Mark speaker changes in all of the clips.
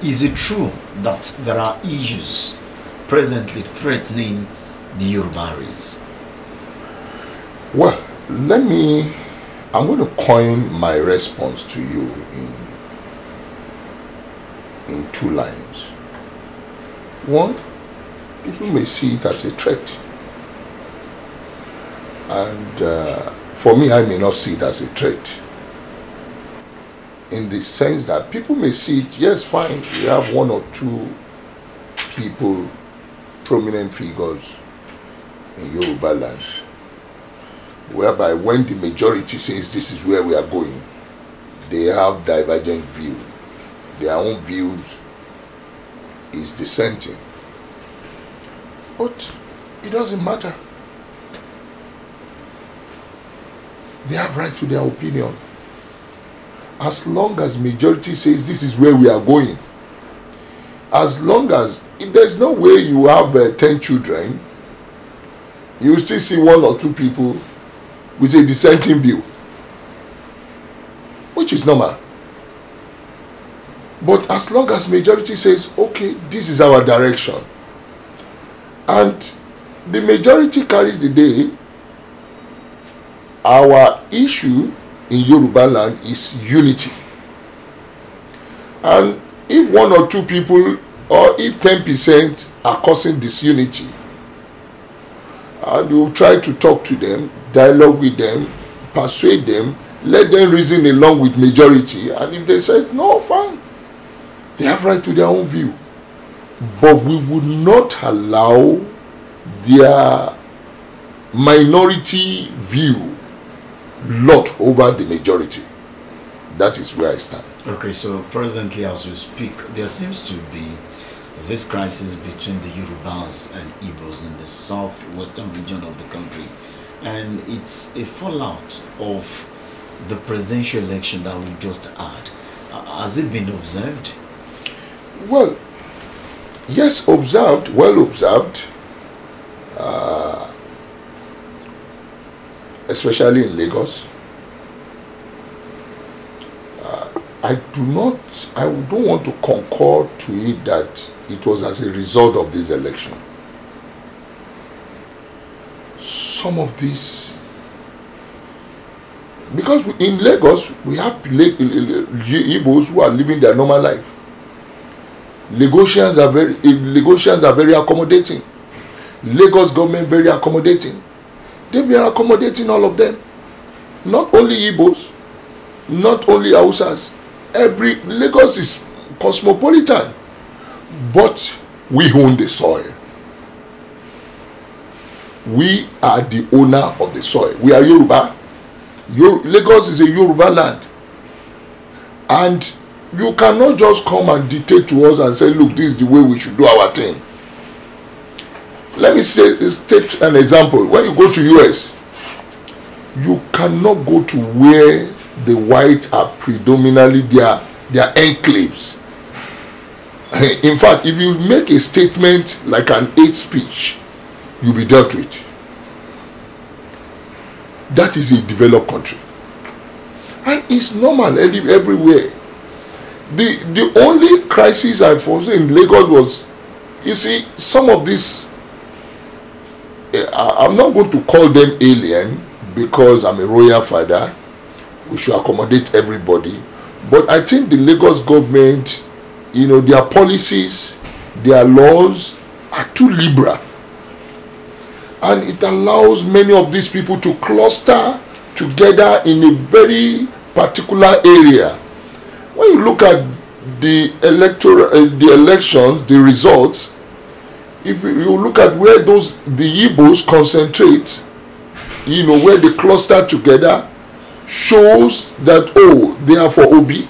Speaker 1: is it true that there are issues presently threatening the Yoruba race?
Speaker 2: Well, I'm going to coin my response to you in 2 lines. One, people may see it as a threat. And for me, I may not see it as a threat. In the sense that people may see it, yes, fine, we have 1 or 2 people, prominent figures in Yoruba land, whereby when the majority says this is where we are going, they have divergent views. Their own views is dissenting. But it doesn't matter. They have right to their opinion. As long as majority says this is where we are going, as long as there's no way you have 10 children, you will still see 1 or 2 people with a dissenting view, which is normal. But as long as majority says, okay, this is our direction, and the majority carries the day, our issue in Yoruba land is unity. And if 1 or 2 people, or if 10% are causing disunity, and you try to talk to them, dialogue with them, persuade them, let them reason along with majority, and if they say no, fine, they have right to their own view. But we would not allow their minority view lot over the majority. That is where I stand.
Speaker 1: Okay, so presently as we speak, there seems to be this crisis between the Yorubas and Igbos in the southwestern region of the country, and it's a fallout of the presidential election that we just had. Has it been observed?
Speaker 2: Well, yes, observed, well observed, especially in Lagos. I don't want to concur to it that it was as a result of this election. Some of these, because in Lagos we have Igbos who are living their normal life. Lagosians are very accommodating. Lagos government very accommodating. They've been accommodating all of them. Not only Igbos, not only Hausas. Lagos is cosmopolitan, but we own the soil. We are the owner of the soil. We are Yoruba. Lagos is a Yoruba land, and you cannot just come and dictate to us and say, look, this is the way we should do our thing. Let me state an example. When you go to US, you cannot go to where the whites are predominantly their enclaves. In fact, if you make a statement like an hate speech, you'll be dealt with. That is a developed country, and it's normal everywhere. The only crisis I foresee in Lagos was, you see, some of this, I'm not going to call them alien because I'm a royal father. We should accommodate everybody. But I think the Lagos government, their policies, their laws are too liberal. And it allows many of these people to cluster together in a very particular area. When you look at the elections, the results, if you look at where the Igbos concentrate, where they cluster together, shows that, oh, they are for Obi.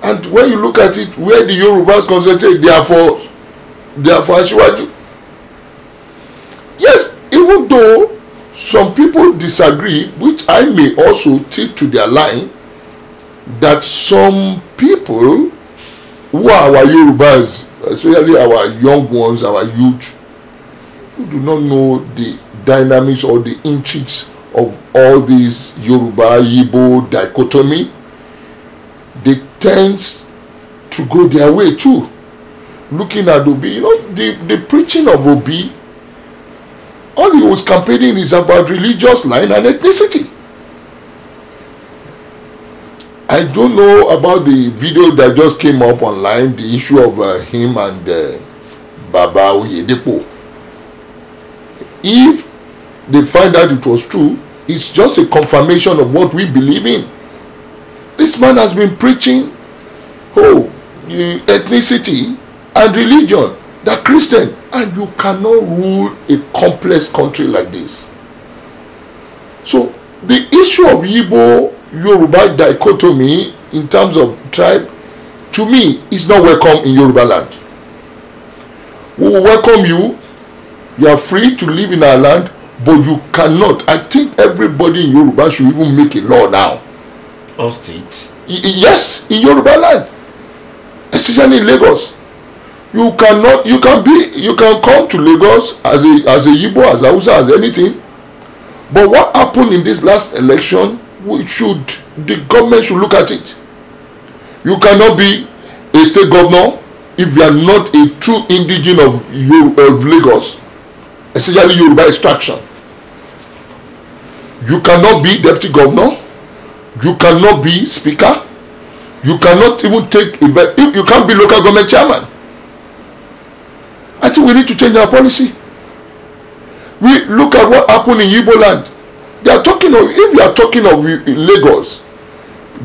Speaker 2: And when you look at it, where the Yorubas concentrate, they are for Asiwaju. Yes, even though some people disagree, which I may also take to their line, that some people who are our Yorubas, especially our young ones, our youth, who do not know the dynamics or the intrigues of all these Yoruba-Igbo dichotomy, they tend to go their way too. Looking at Obi, you know, the preaching of Obi, all he was campaigning is about religious line and ethnicity. I don't know about the video that just came up online, the issue of him and Baba Oyedepo. If they find out it was true, it's just a confirmation of what we believe in. This man has been preaching, ethnicity and religion, the Christian, and you cannot rule a complex country like this. So the issue of Igbo Yoruba dichotomy in terms of tribe, to me, is not welcome in Yoruba land. We will welcome you. You are free to live in our land, but you cannot. I think everybody in Yoruba should even make a law now.
Speaker 1: Of states?
Speaker 2: Yes, in Yoruba land, especially in Lagos. You cannot. You can come to Lagos as a Igbo, as a Hausa, as anything. But what happened in this last election? The government should look at it. You cannot be a state governor if you are not a true indigen of Lagos, especially Yoruba extraction. You cannot be deputy governor. You cannot be speaker. You cannot even take event. You can't be local government chairman. I think we need to change our policy. We look at what happened in Igbo land. They are talking of, if you are talking of Lagos,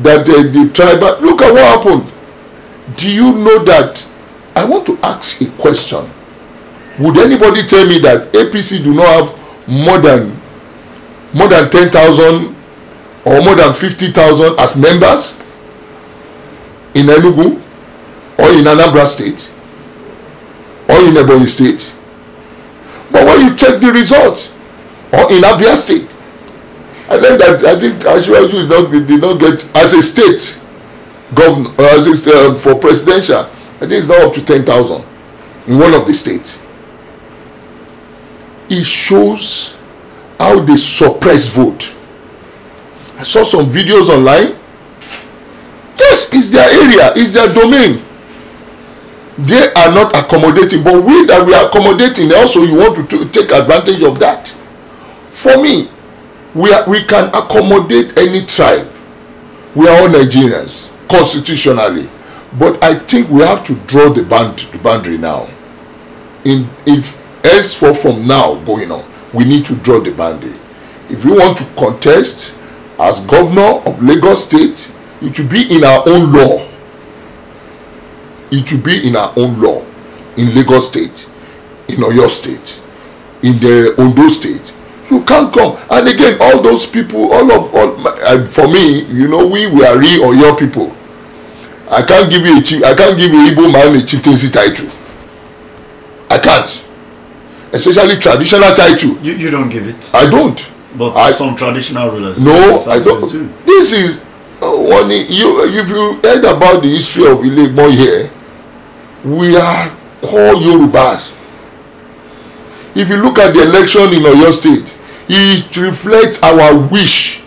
Speaker 2: that the tribal, look at what happened. Do you know that? I want to ask a question. Would anybody tell me that APC do not have more than 10,000 or more than 50,000 as members in Enugu or in Anambra State or in Ebonyi State? But when you check the results, or in Abia State, I learned that I think Ashwaju did not get as a state governor, for presidential. I think it's not up to 10,000 in one of the states. It shows how they suppress vote. I saw some videos online. Yes, it's their area, it's their domain. They are not accommodating, but we that we are accommodating, also you want to take advantage of that. For me, we can accommodate any tribe. We are all Nigerians constitutionally, but I think we have to draw the boundary now. From now going on, we need to draw the boundary. If you want to contest as governor of Lagos State, it will be in our own law. It will be in our own law in Lagos State, in Oyo State, in the Ondo State. You can't come. And again, all those people, for me, you know, we are real Oyo people. I can't give you Igbo man a chieftaincy title. I can't. Especially traditional title. You
Speaker 1: don't give it?
Speaker 2: I don't.
Speaker 1: But some traditional rulers.
Speaker 2: No, I don't. This is if you heard about the history of Olugbon here, we are called Yorubas. If you look at the election in Oyo State, it reflects our wish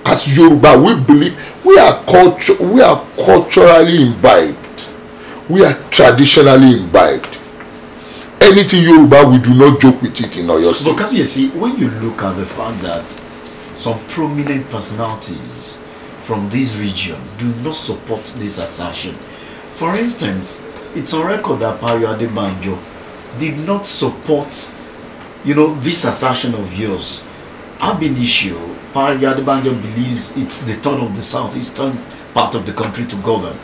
Speaker 2: as Yoruba. We believe we are culturally imbibed. We are traditionally imbibed. Anything Yoruba, we do not joke with it in Oyo State.
Speaker 1: But can you see, when you look at the fact that some prominent personalities from this region do not support this assertion. For instance, it's on record that Adebanjo did not support, this assertion of yours. Ab initio, Adebanjo believes it's the turn of the southeastern part of the country to govern.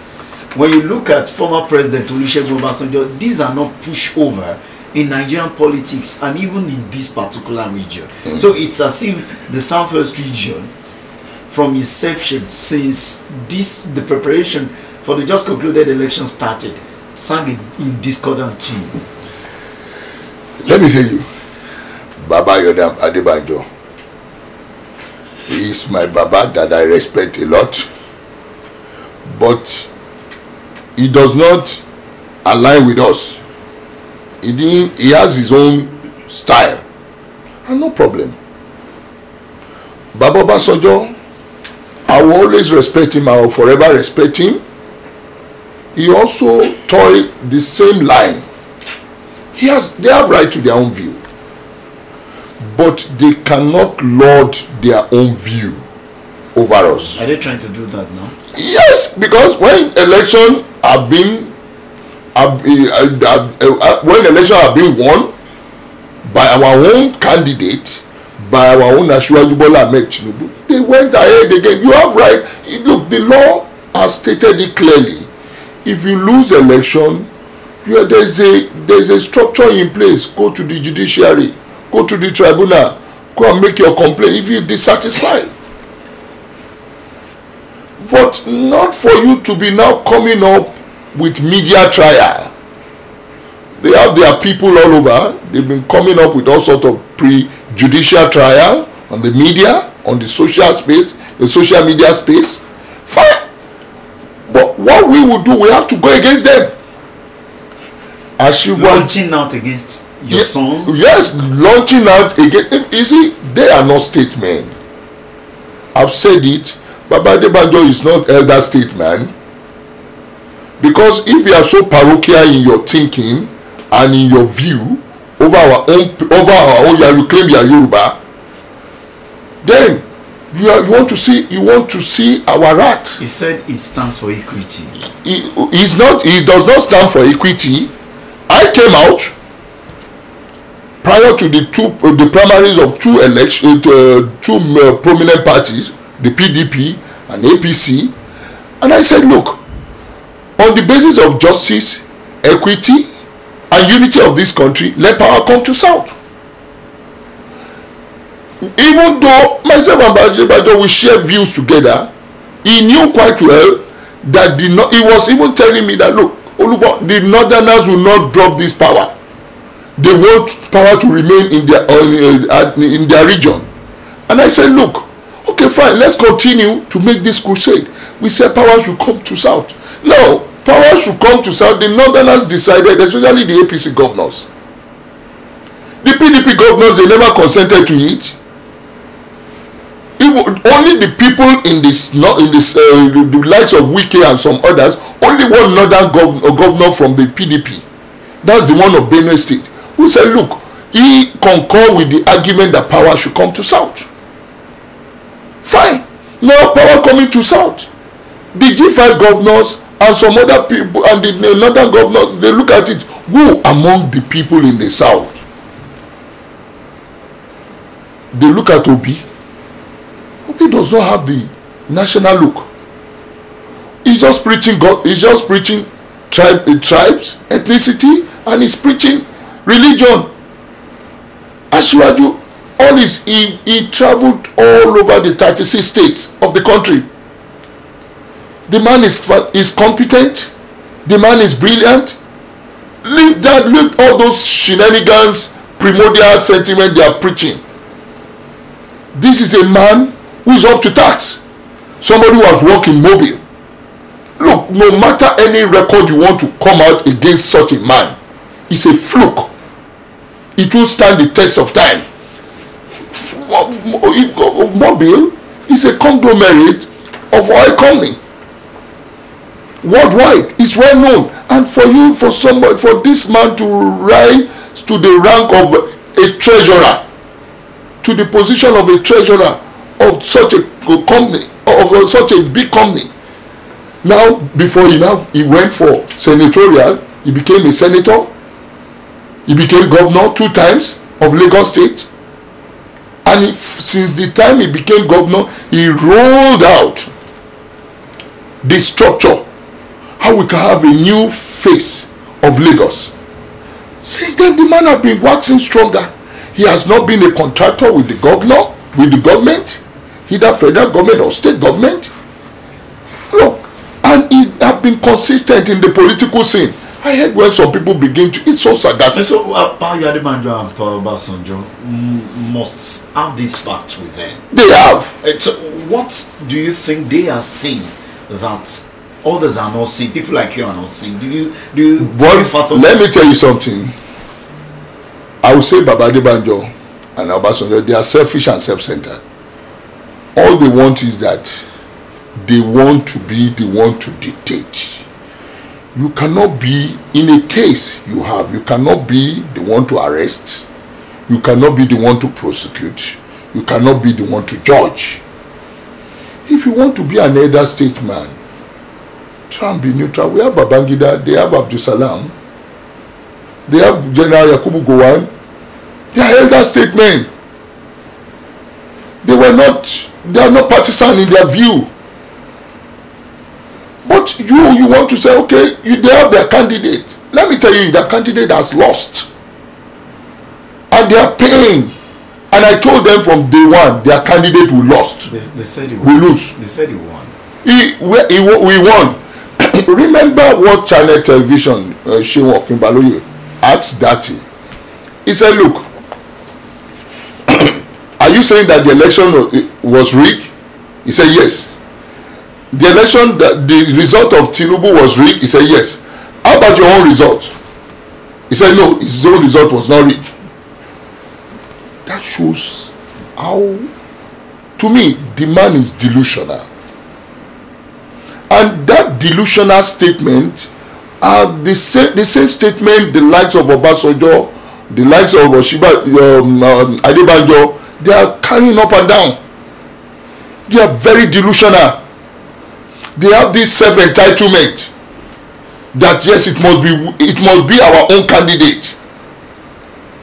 Speaker 1: When you look at former President Olugbon Of Orile, these are not pushover in Nigerian politics and even in this particular region. So it's as if the southwest region, from inception, since the preparation for the just concluded election started, sang in discordant tune.
Speaker 2: Let me tell you, Baba Yodam Adebanjo, he is my Baba that I respect a lot, but he does not align with us. He has his own style, and no problem. Baba Obasanjo, I will always respect him. I will forever respect him. he also toiled the same line. They have right to their own view, but they cannot lord their own view over us.
Speaker 1: Are they trying to do that now?
Speaker 2: Yes, because when elections have been won by our own candidate, by our own Asiwaju Bola Ahmed Tinubu, they went ahead again. You have right. Look, the law has stated it clearly. If you lose election, there's a structure in place. Go to the judiciary, go to the tribunal, go and make your complaint if you're dissatisfied. But not for you to be now coming up with media trial. They have their people all over. They've been coming up with all sorts of pre-judicial trial on the media, on the social space, the social media space. Fine. But what we will do, we have to go against them.
Speaker 1: Launching out against your sons?
Speaker 2: Yes, launching out against. You see, they are not statesmen. I've said it. Baba Adebanjo is not elder statesman. Because if you are so parochial in your thinking and in your view over our own, you claim you are Yoruba, then you want to see our rights.
Speaker 1: He said it stands for equity.
Speaker 2: He does not stand for equity. I came out prior to the primaries of two prominent parties, the PDP and APC, and I said, look, on the basis of justice, equity, and unity of this country, let power come to South. Even though myself and Adebanjo we share views together, he knew quite well that he was even telling me that, look, Olugbon, the Northerners will not drop this power. They want power to remain in their region. And I said, look, okay, fine, let's continue to make this crusade. We said power should come to South. No, power should come to South. The Northerners decided, especially the APC governors. The PDP governors, they never consented to it. Only the people in the likes of Wike and some others, only one northern governor from the PDP, that's the one of Benue State, who said, look, he concurred with the argument that power should come to South. Fine. Now power coming to South. The G5 governors and some other people and the northern governors, they look at it. Who among the people in the South? They look at Obi. Obi does not have the national look. He's just preaching God. He's just preaching tribes, ethnicity, and he's preaching religion. Asiwaju, he traveled all over the 36 states of the country. The man is competent. The man is brilliant. Leave all those shenanigans, primordial sentiment they are preaching. This is a man who is up to task. Somebody who has worked in Mobile. Look, no matter any record you want to come out against such a man, it's a fluke. It will stand the test of time. Mobile is a conglomerate of oil company. Worldwide, it's well known. And for this man to rise to the rank of a treasurer, to the position of a treasurer of such a company, of such a big company. Now, before he went for senatorial, he became a senator. He became governor 2 times of Lagos State. And since the time he became governor, he rolled out the structure, how we can have a new face of Lagos. Since then, the man has been waxing stronger. He has not been a contractor with the governor, with the government, either federal government or state government. Look, and he has been consistent in the political scene. I heard when some people begin to, it's so sagacity.
Speaker 1: So, Adebanjo and Obasanjo must have these facts with them.
Speaker 2: They have.
Speaker 1: So what do you think they are seeing that others are not seeing? People like you are not seeing. Let me tell you something.
Speaker 2: I will say Baba Adebanjo and Obasanjo, they are selfish and self-centered. All they want is that they want to be the one to dictate. You cannot be, in a case you cannot be the one to arrest. You cannot be the one to prosecute. You cannot be the one to judge. If you want to be an elder statesman, try and be neutral. We have Babangida, they have Abdul Salam, they have General Yakubu Gowon. They are elder statesmen. They are not partisan in their view. But you want to say, okay, they have their candidate. Let me tell you, their candidate has lost. And they are paying. And I told them from day one, their candidate will lost.
Speaker 1: They said he won.
Speaker 2: We lose.
Speaker 1: They said he won.
Speaker 2: We won. Remember what channel television Shewo Kimbaloye asked Dati. He said, look, are you saying that the election was rigged? He said, yes. The election, the result of Tinubu was rigged? He said, yes. How about your own result? He said, no, his own result was not rigged. That shows how, to me, the man is delusional. And that delusional statement are the same statement the likes of Obasanjo, the likes of Adebanjo, they are carrying up and down. They are very delusional. They have this self-entitlement that yes, it must be our own candidate.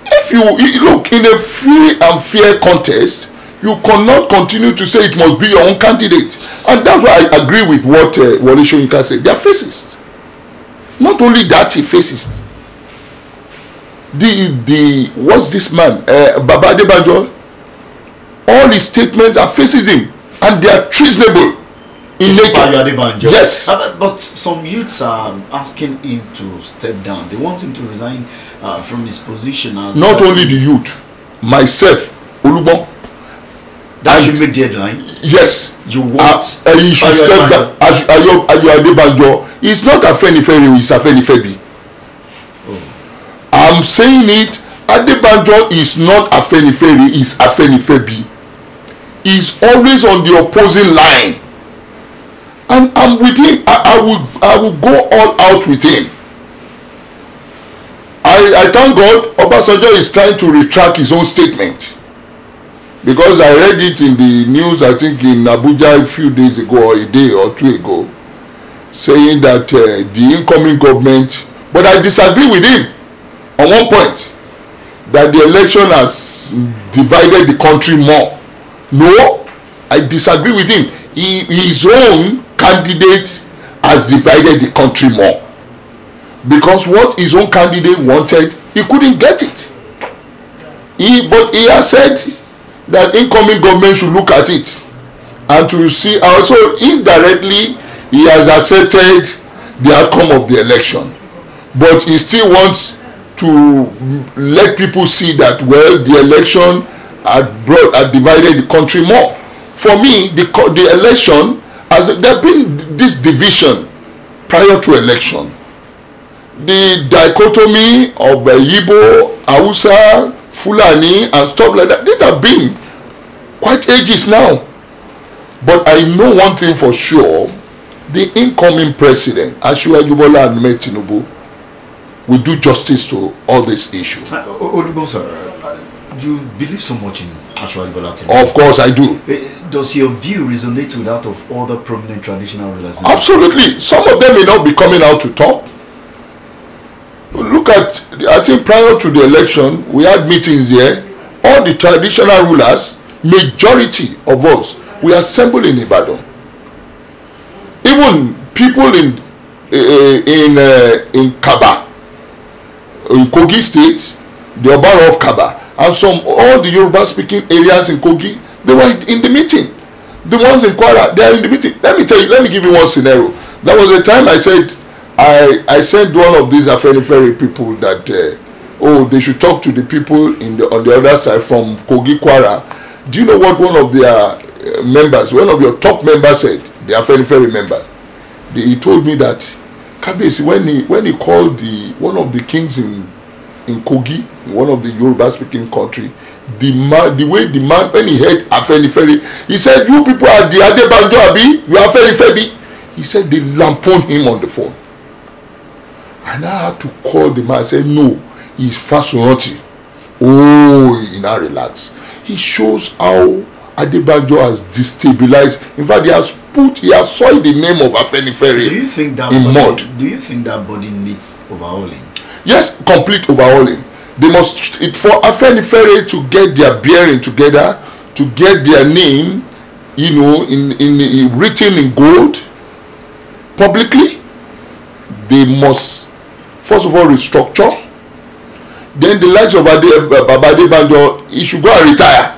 Speaker 2: If you look in a free and fair contest, you cannot continue to say it must be your own candidate. And that's why I agree with what Wole Soyinka said. They are fascist. Not only that, he faces what's this man, Baba Adebanjo, all his statements are fascism and they are treasonable in nature. Yes.
Speaker 1: But some youths are asking him to step down. They want him to resign from his position as...
Speaker 2: Not only the youth, myself, Olugbon.
Speaker 1: That should make the headline.
Speaker 2: Yes.
Speaker 1: You want...
Speaker 2: he should step down. Adebanjo. It's not Afenifere, it's Afenifere. Oh. I'm saying it. Adebanjo is not Afenifere, it's Afenifere. He's always on the opposing line. And I'm with him. I will go all out with him. I thank God Obasanjo is trying to retract his own statement. Because I read it in the news, I think in Abuja a few days ago, or a day or two ago, saying that the incoming government, but I disagree with him on one point, that the election has divided the country more. No, I disagree with him. His own candidate has divided the country more. Because what his own candidate wanted, he couldn't get it. But he has said that incoming government should look at it and to see. Also indirectly he has accepted the outcome of the election, but he still wants to let people see that, well, the election had divided the country more. For me, the election, there been this division prior to election. The dichotomy of Igbo, Hausa, Fulani and stuff like that, these have been quite ages now. But I know one thing for sure, the incoming president, Asiwaju Bola Ahmed Tinubu, will do justice to all these issues.
Speaker 1: Olugbon, sir, do you believe so much in Asiwaju Bola Tinubu?
Speaker 2: Of course I do.
Speaker 1: Does your view resonate with that of other prominent traditional rulers?
Speaker 2: Absolutely. Some of them may not be coming out to talk. Look at, I think prior to the election, we had meetings here. All the traditional rulers, majority of us, we assembled in Ibadan. Even people in Kaba, in Kogi State, the Oba of Kaba, and all the Yoruba speaking areas in Kogi, they were in the meeting. The ones in Kwara, they are in the meeting. Let me give you one scenario. There was a time I said, I sent one of these Afenifere people that they should talk to the people on the other side from Kogi Kwara. Do you know what one of their members, one of your top members said? The Afenifere member. He told me that Kabesi, when he called one of the kings in Kogi, in one of the Yoruba speaking country, the way the man, when he heard Afenifere, he said, "You people are the Adebanjo Abi, you are Afenifere." He said they lampooned him on the phone. And I had to call the man and say, no, he's Fasunoti. Oh, he now relax. He shows how Adebanjo has destabilized. In fact, he has soiled the name of Afenifere in mud.
Speaker 1: Do you think that body needs overhauling?
Speaker 2: Yes, complete overhauling. They must, for Afenifere to get their bearing together, to get their name, you know, in written in gold publicly, they must first of all restructure. Then the likes of Adebanjo, he should go and retire.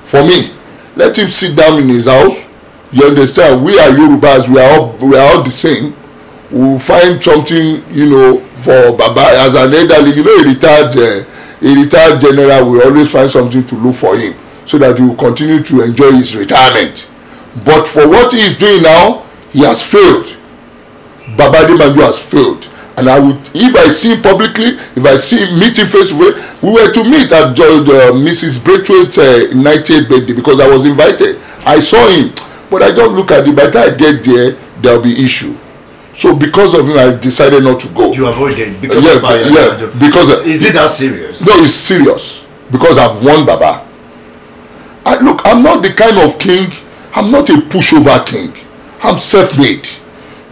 Speaker 2: For me, let him sit down in his house. You understand? We are Yorubas. We are all the same. We'll find something, you know, for Baba as an elderly. You know, a retired general will always find something to look for him, so that he will continue to enjoy his retirement. But for what he is doing now, he has failed. Baba Adebanjo has failed. And I would, if I see him publicly, if I see him meeting face to face, we were to meet at Mrs. Braithwaite's 90th birthday because I was invited. I saw him, but I just look at him. By the time I get there, there will be issue. So because of him, I decided not to go.
Speaker 1: You avoided because
Speaker 2: because
Speaker 1: is it that serious?
Speaker 2: No, it's serious because I've won Baba. Look, I'm not the kind of king. I'm not a pushover king. I'm self-made.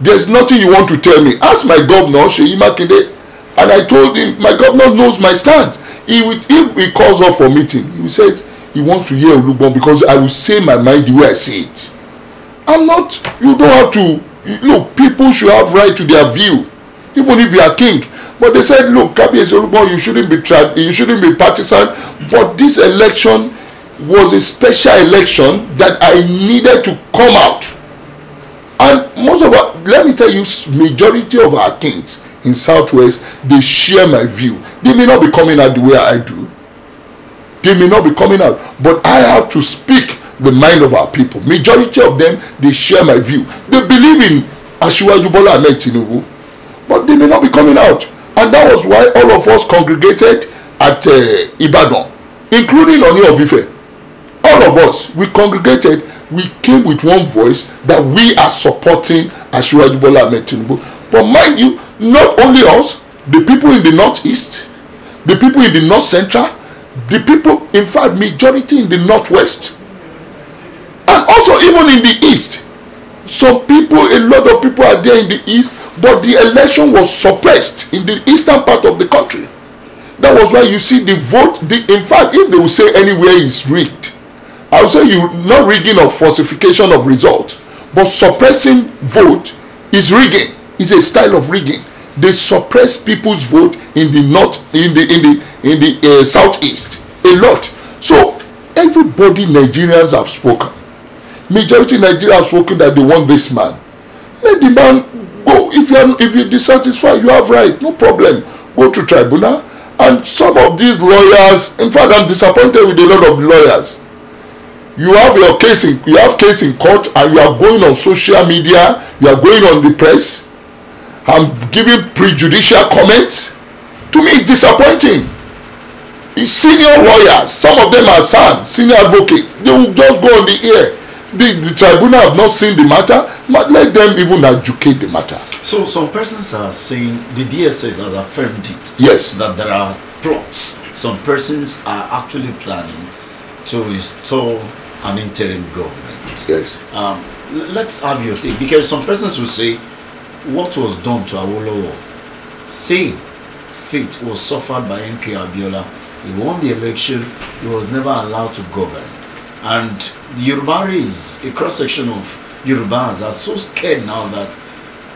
Speaker 2: There's nothing you want to tell me. Ask my governor, Seyi Makinde, and I told him my governor knows my stand. If he calls off for meeting, he said he wants to hear Olugbon because I will say my mind the way I see it. I'm not. You don't have to. Look, people should have right to their view, even if you are king. But they said, look, Kabiyesi Olugbon, you shouldn't be partisan. But this election was a special election that I needed to come out. And most of our, let me tell you, majority of our kings in Southwest, they share my view. They may not be coming out the way I do. They may not be coming out. But I have to speak the mind of our people. Majority of them, they share my view. They believe in Asiwaju Bola Ahmed Tinubu, but they may not be coming out. And that was why all of us congregated at Ibadan, including Oni of Ife. All of us, we congregated. We came with one voice that we are supporting Asiwaju Bola Ahmed Tinubu. But mind you, not only us, the people in the northeast, the people in the north central, the people, in fact, majority in the northwest, and also even in the east. Some people, a lot of people are there in the east, but the election was suppressed in the eastern part of the country. That was why you see the vote. In fact, if they will say anywhere is rigged, I would say you not rigging or falsification of results, but suppressing vote is rigging. Is a style of rigging. They suppress people's vote in the north, in the southeast a lot. So everybody, Nigerians have spoken. Majority Nigerians have spoken that they want this man. Let the man go. If you're dissatisfied, you have right. No problem. Go to tribunal. And some of these lawyers, in fact, I'm disappointed with a lot of lawyers. You have your case in court, and you are going on social media. You are going on the press. I'm giving prejudicial comments. To me, it's disappointing. It's senior lawyers, some of them are senior advocates. They will just go on the air. The tribunal have not seen the matter, but let them even educate the matter.
Speaker 1: So some persons are saying the DSS has affirmed it.
Speaker 2: Yes.
Speaker 1: That there are plots. Some persons are actually planning to install an interim government.
Speaker 2: Yes.
Speaker 1: Let's have your take, because some persons will say what was done to Awolowo, saying fate was suffered by MK Abiola. He won the election. He was never allowed to govern. And the Yoruba is a cross-section of Yorubas are so scared now that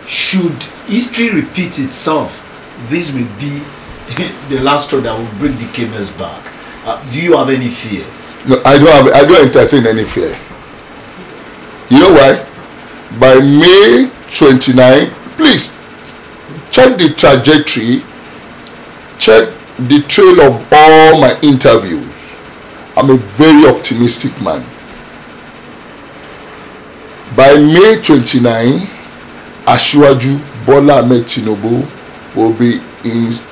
Speaker 1: should history repeat itself, this will be the last straw that will bring the camels back. Do you have any fear?
Speaker 2: No, I don't entertain any fear. You know why? By May 29, please check the trajectory, check the trail of all my interviews. I'm a very optimistic man. By May 29, Asiwaju Bola Ahmed Tinubu will be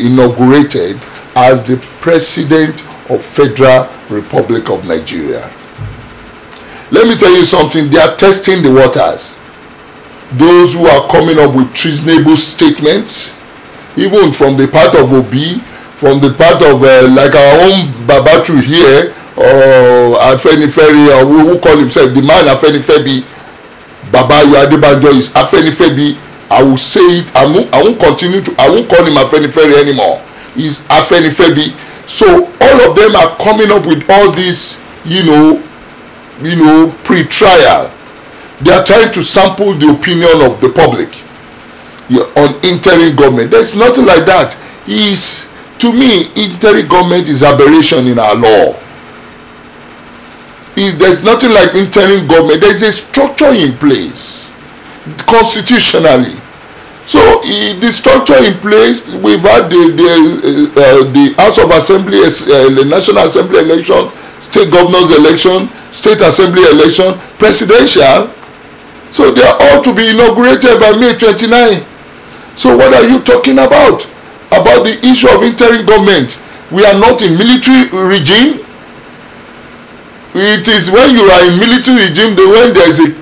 Speaker 2: inaugurated as the President of Federal Republic of Nigeria. Let me tell you something. They are testing the waters. Those who are coming up with treasonable statements, even from the part of Obi, from the part of like our own Babatu here, or Afenifere, or who call himself the man Afenifere, Baba Adebanjo is Afenifere. I will say it. I won't continue to. I won't call him Afenifere anymore. He's Afenifere. So all of them are coming up with all this, pre-trial. They are trying to sample the opinion of the public on interim government. There's nothing like that. To me, interim government is aberration in our law. There's nothing like interim government. There's a structure in place constitutionally. So the structure in place, we've had the House of Assembly, the National Assembly election, state governors election, state assembly election, presidential. So they are all to be inaugurated by May 29. So what are you talking about? About the issue of interim government? We are not in military regime. It is when you are in military regime, when there's a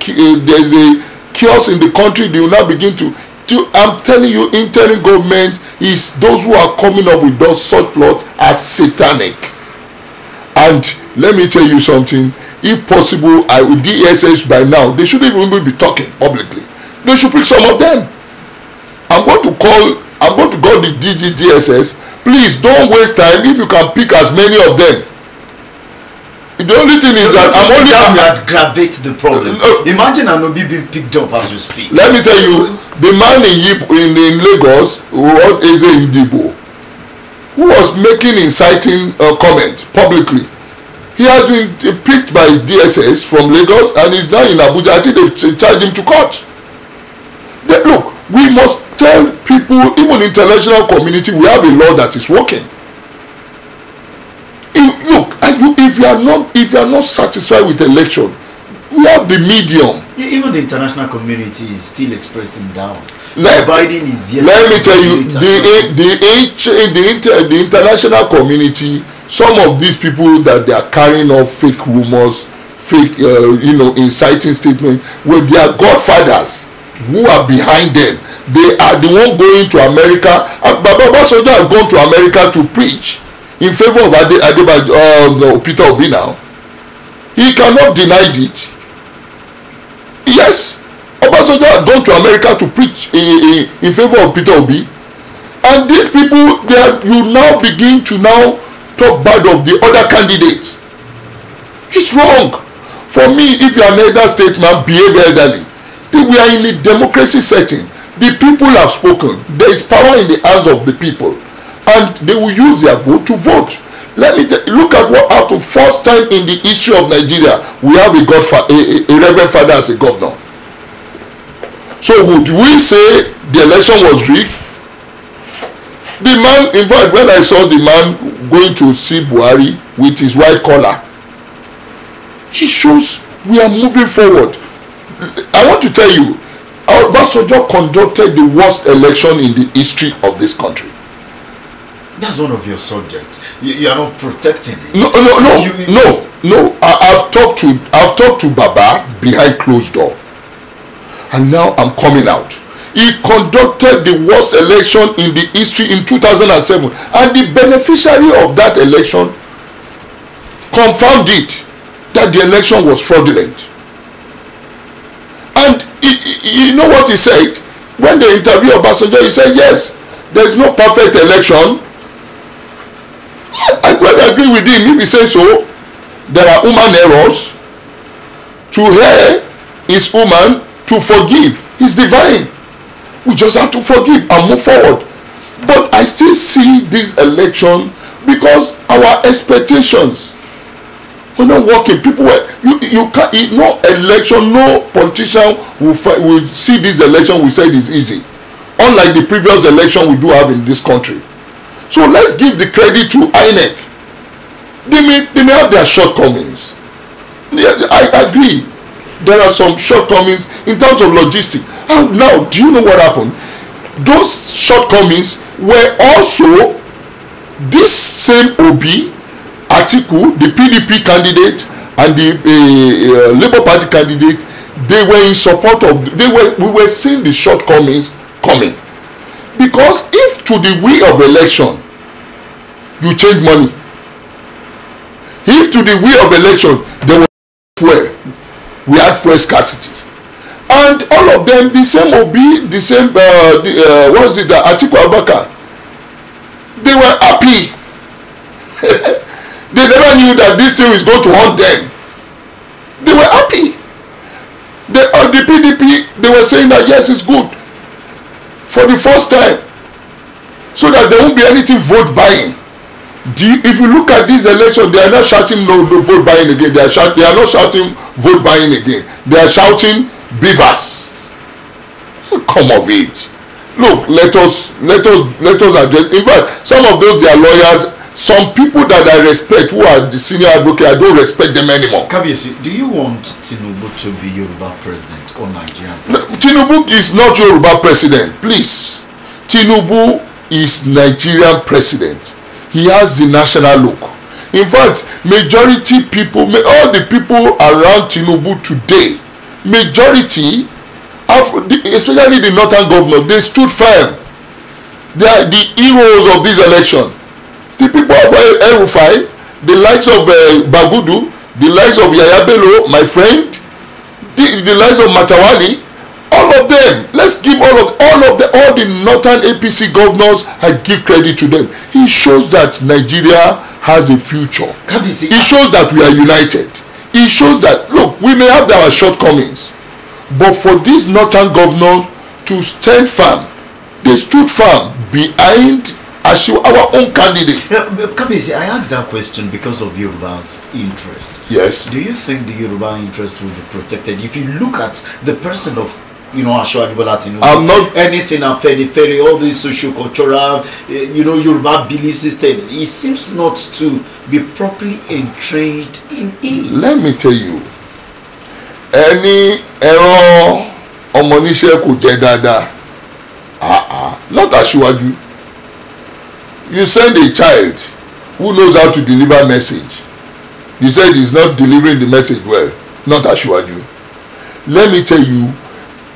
Speaker 2: chaos in the country, they will now begin to. I'm telling you, interim government is those who are coming up with those such plots are satanic. And let me tell you something. If possible, I would DSS by now. They shouldn't even be talking publicly. They should pick some of them. I'm going to call the DSS. Please don't waste time. If you can pick as many of them. The only thing is that I'm only
Speaker 1: aggravate the problem. Imagine Anobi being picked up as you speak.
Speaker 2: Let me tell you, the man in Lagos, what is in Indibo, who was making inciting comment publicly. He has been picked by DSS from Lagos and is now in Abuja. I think they've charged him to court. Look, we must tell people, even international community, we have a law that is working. Look, if you are not satisfied with the election, we have the medium.
Speaker 1: Even the international community is still expressing doubt.
Speaker 2: Biden is yet. Let me tell you, the international community, some of these people that they are carrying out fake rumors, fake, inciting statements, with their godfathers who are behind them. They are the one going to America. Adebanjo have gone to America to preach in favor of Adebanjo, Peter Obi now. He cannot deny it. Yes, Obasanjo had gone to America to preach in favor of Peter Obi. And these people, you now begin to now talk bad of the other candidates. It's wrong. For me, if you are an elder statesman, behave elderly. We are in a democracy setting. The people have spoken. There is power in the hands of the people. And they will use their vote to vote. Let me look at what happened. First time in the history of Nigeria, we have a reverend father as a governor. So would we say the election was rigged? The man, in fact, when I saw the man going to see Buhari with his white collar, he shows we are moving forward. I want to tell you, Obasanjo conducted the worst election in the history of this country.
Speaker 1: That's one of your subjects. You are not protecting it.
Speaker 2: No. I've talked to Baba behind closed door, and now I'm coming out. He conducted the worst election in the history in 2007, and the beneficiary of that election confirmed it that the election was fraudulent. And you know what he said when they interviewed Obasanjo? He said, yes, there is no perfect election. I quite agree with him if he says so. There are human errors. To err is human, to forgive is divine. We just have to forgive and move forward. But I still see this election because our expectations were not working. People were you can't, no election, no politician will see this election will say it is easy. Unlike the previous election we do have in this country. So let's give the credit to INEC. They may have their shortcomings. I agree. There are some shortcomings in terms of logistics. And now, do you know what happened? Those shortcomings were also this same Obi, Atiku, the PDP candidate, and the Labour Party candidate. They were in support of. We were seeing the shortcomings coming. Because if to the way of election you change money, if to the way of election there was fuel, we had fuel scarcity, and all of them the same Obi, the same what is it, Atiku Abubakar, they were happy. They never knew that this thing is going to haunt them. They were happy. The PDP, they were saying that yes, it's good for the first time, so that there won't be anything vote buying. If you look at this election, they are not shouting no vote buying again. They are not shouting vote buying again. They are shouting beavers. Come of it. Look, let us address. In fact, some of those their lawyers, some people that I respect who are the senior advocate, I don't respect them anymore.
Speaker 1: Kabiyesi, do you want Tinubu to be Yoruba president or Nigerian president?
Speaker 2: No, Tinubu is not Yoruba president, please. Tinubu is Nigerian president. He has the national look. In fact, majority people, all the people around Tinubu today, majority, especially the northern governors, they stood firm. They are the heroes of this election. The people of El-Rufai, the likes of Bagudu, the likes of Yaya Bello, my friend, the likes of Matawali, all of them. Let's give all the northern APC governors, I give credit to them. It shows that Nigeria has a future. It shows that we are united. It shows that, look, we may have our shortcomings, but for these northern governors to stand firm, they stood firm behind our own candidate.
Speaker 1: Kabiyesi, I asked that question because of Yoruba's interest.
Speaker 2: Yes.
Speaker 1: Do you think the Yoruba interest will be protected if you look at the person of, Asiwaju Bola Tinubu?
Speaker 2: I'm not
Speaker 1: anything Afenifere, all this socio-cultural, Yoruba belief system. It seems not to be properly entrenched in it.
Speaker 2: Let me tell you, any error omonishe kò jẹ dáadáa. Not Asiwaju. You send a child who knows how to deliver message. You said he's not delivering the message well. Not Asiwaju. Let me tell you,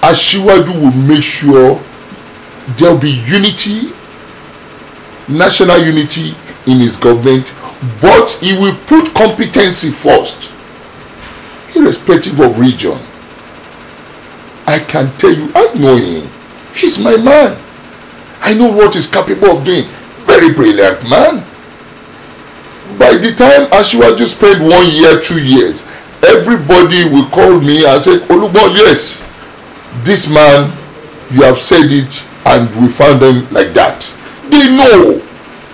Speaker 2: Asiwaju will make sure there will be unity, national unity in his government, but he will put competency first, irrespective of region. I can tell you, I know him. He's my man. I know what he's capable of doing. Very brilliant man. By the time Asiwaju spent 1 year, 2 years, everybody will call me and say, Olugbon, yes, this man, you have said it, and we found them like that. They know.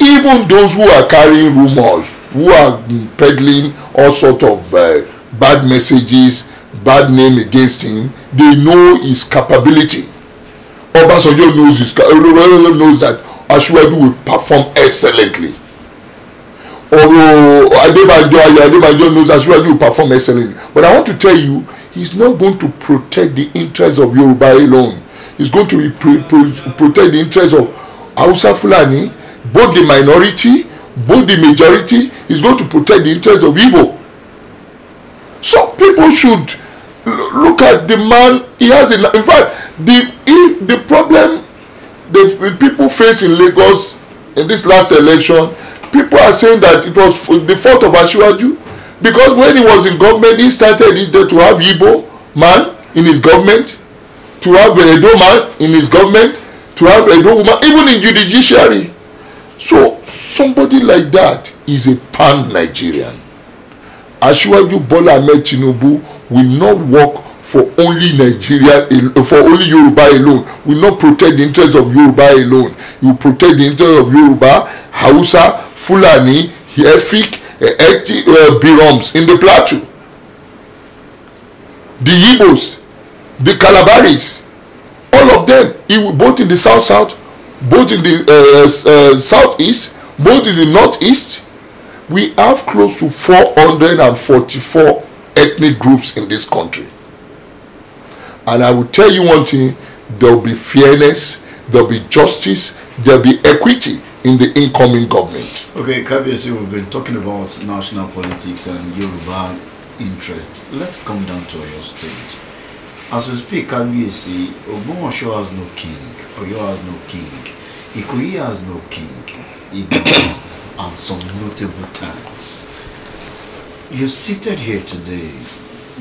Speaker 2: Even those who are carrying rumors, who are peddling all sort of bad messages, bad name against him, they know his capability. Obasanjo knows that Asiwaju will perform excellently. Adebanjo knows Asiwaju will perform excellently. But I want to tell you, he's not going to protect the interests of Yoruba alone. He's going to protect the interests of Hausa Fulani, both the minority, both the majority. He's going to protect the interests of Igbo. So people should look at the man. He has in fact the problem the people face in Lagos in this last election, people are saying that it was the fault of Asiwaju, because when he was in government, he started either to have Igbo man in his government, to have a Edo man in his government, to have a Edo woman, even in judiciary. So somebody like that is a pan-Nigerian. Asiwaju Bola Ahmed Tinubu will not work for only Nigeria, for only Yoruba alone. Will not protect the interests of Yoruba alone. He will protect the interests of Yoruba, Hausa, Fulani, Efik, Biroms in the plateau, the Igbos, the Calabaris, all of them. He will, both in the south, both in the southeast, both in the northeast. We have close to 444 ethnic groups in this country. And I will tell you one thing, there will be fairness, there will be justice, there will be equity in the incoming government.
Speaker 1: Okay, Kabiyesi, we've been talking about national politics and Yoruba interest. Let's come down to Oyo State. As we speak, Kabiyesi, Ogbomosho has no king, Oyo has no king. Ikoyi has no king, IGBON, and some notable times. You're seated here today.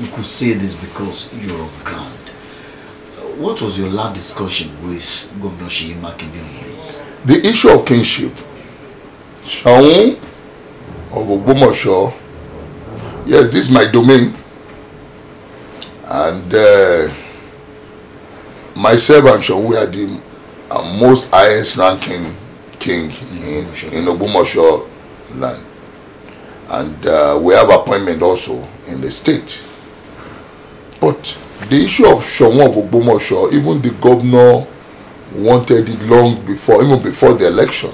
Speaker 1: You could say this because you're grand. What was your last discussion with Governor Seyi Makinde on this?
Speaker 2: The issue of kingship. Shaun of Ogbomoso, yes, this is my domain. And myself and Shaun, we are the most highest ranking king in Ogbomoso land. And we have appointment also in the state. But the issue of Shaun of Ogbomoso, even the governor wanted it long before, even before the election.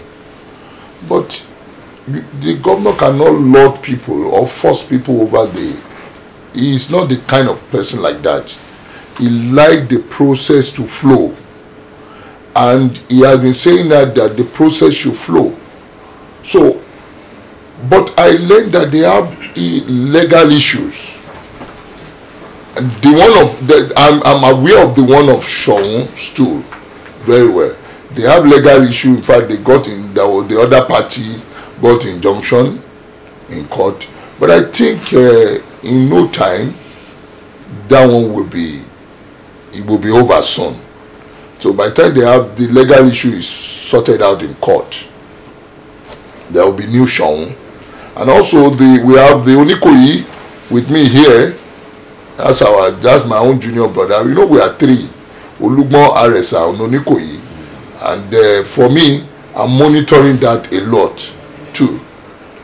Speaker 2: But the governor cannot lord people or force people over the... He is not the kind of person like that. He likes the process to flow. And he has been saying that the process should flow. So, but I learned that they have legal issues. The one of the, I'm aware of the one of Shaun's too, very well. They have legal issue. In fact, they got in the other party got injunction in court. But I think in no time that one will be over soon. So by the time they have the legal issue is sorted out in court, there will be new Shaun. And also we have the Onikoyi with me here. That's my own junior brother. You know, we are three. Olugbon, Aresa, and Onikoyi. And for me, I'm monitoring that a lot too.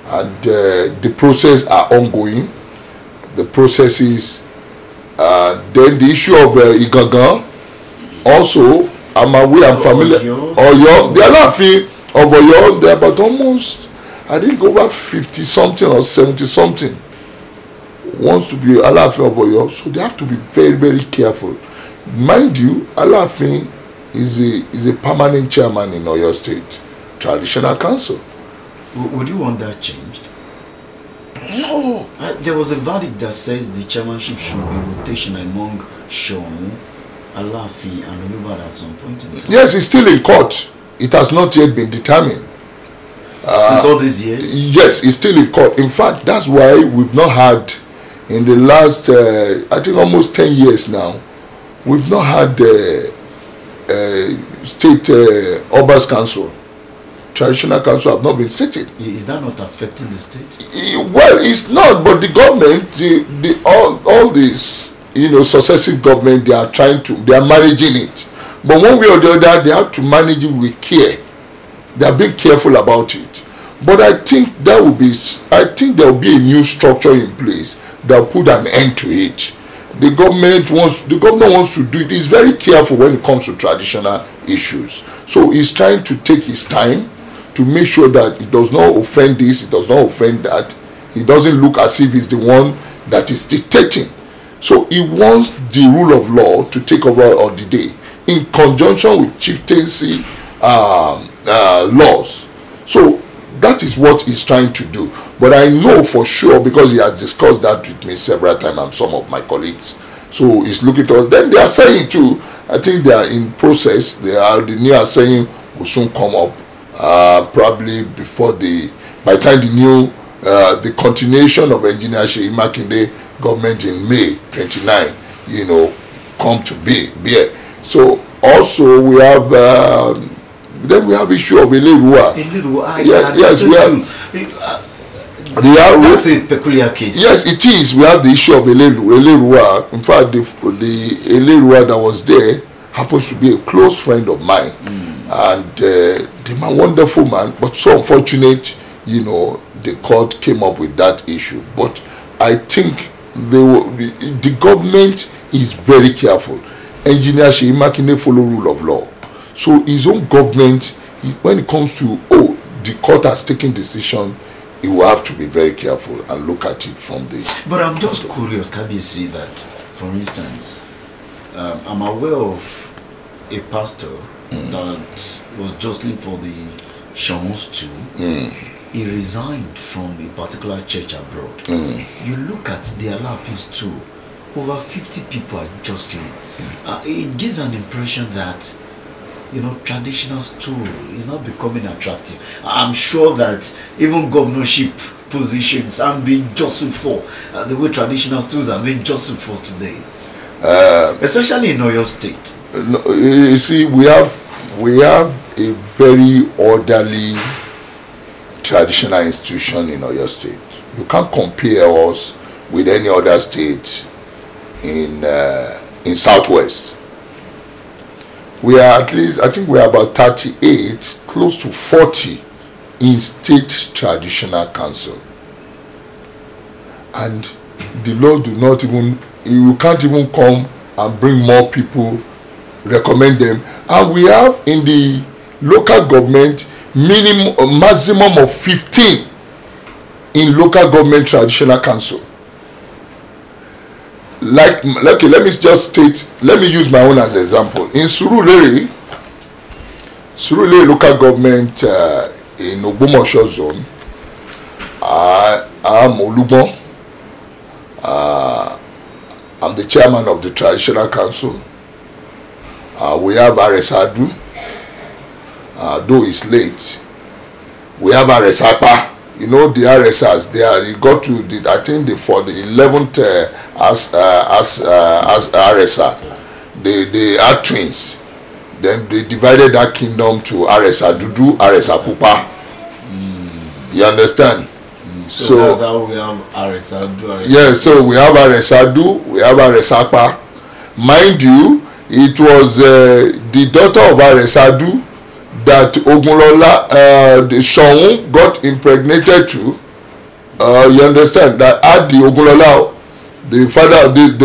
Speaker 2: And the process are ongoing. The processes. Then the issue of Igagan. Also, I'm aware, I'm familiar. Oyo, the Alaafin of Oyo, they're about almost, I think, over 50 something or 70 something. Wants to be Alaafin of Oyo, so they have to be very, very careful. Mind you, Alaafin is a permanent chairman in Oyo State Traditional Council.
Speaker 1: Would you want that changed?
Speaker 2: No.
Speaker 1: There was a verdict that says the chairmanship should be rotation among Shaun, Alaafin, and Olugbon at some point in time.
Speaker 2: Yes, it's still in court. It has not yet been determined.
Speaker 1: Since all these years?
Speaker 2: Yes, it's still in court. In fact, that's why we've not had, in the last, I think almost 10 years now, we've not had state Obas Council. Traditional Council have not been sitting.
Speaker 1: Is that not affecting the state?
Speaker 2: Well, it's not, but the government, all these, successive government, they are managing it. But one way or the other, they have to manage it with care. They are being careful about it. But I think there will be a new structure in place that will put an end to it. The governor wants to do it. He's very careful when it comes to traditional issues. So he's trying to take his time to make sure that it does not offend this, it does not offend that. He doesn't look as if he's the one that is dictating. So he wants the rule of law to take over on the day in conjunction with chieftaincy laws. So that is what he's trying to do. But I know for sure, because he has discussed that with me several times and some of my colleagues. So he's looking at us. Then they are saying too, I think they are in process. The new are saying will soon come up. Probably by the time the continuation of Engineer Seyi Makinde government in May 29, come to be. So also we have then we have issue of Eleruwa. Yes, we have.
Speaker 1: That's a peculiar case.
Speaker 2: Yes, it is. We have the issue of Eleruwa. In fact, the Eleruwa that was there happens to be a close friend of mine. And the man, wonderful man, but so unfortunate, the court came up with that issue. But I think the government is very careful. Engineer Seyi Makinde follow rule of law. So his own government, when it comes to, the court has taken decision, he will have to be very careful and look at it from the...
Speaker 1: But I'm just curious, can you see that, for instance, I'm aware of a pastor that was jostling for the Shauns too. He resigned from a particular church abroad. You look at the Alaafins too, over 50 people are jostling. It gives an impression that you know, traditional stool is not becoming attractive. I'm sure that even governorship positions are being jostled for, the way traditional stools are being jostled for today, especially in Oyo State.
Speaker 2: You see, we have a very orderly traditional institution in Oyo State. You can't compare us with any other state in Southwest. We are at least, I think we are about 38, close to 40 in state traditional council. And the law do not even, you can't even come and bring more people, recommend them. And we have in the local government maximum of 15 in local government traditional council. Like okay, let me just state, let me use my own as an example. In Surulere local government in Ogbomoso zone, I'm Olugbon. I'm the chairman of the traditional council. We have Aresadu, though it's late. We have Aresapa. You know the RSRs. They got to the, I think for the 11th as RSR. They are twins. Then they divided that kingdom to RSR Dudu, RSR Pupa. You understand?
Speaker 1: So that's how we have RSR.
Speaker 2: Yes, so we have RSR, we have RSR. Mind you, it was the daughter of RSR that Ogunlola, the Shawun got impregnated to. You understand that at the Ogunlola, the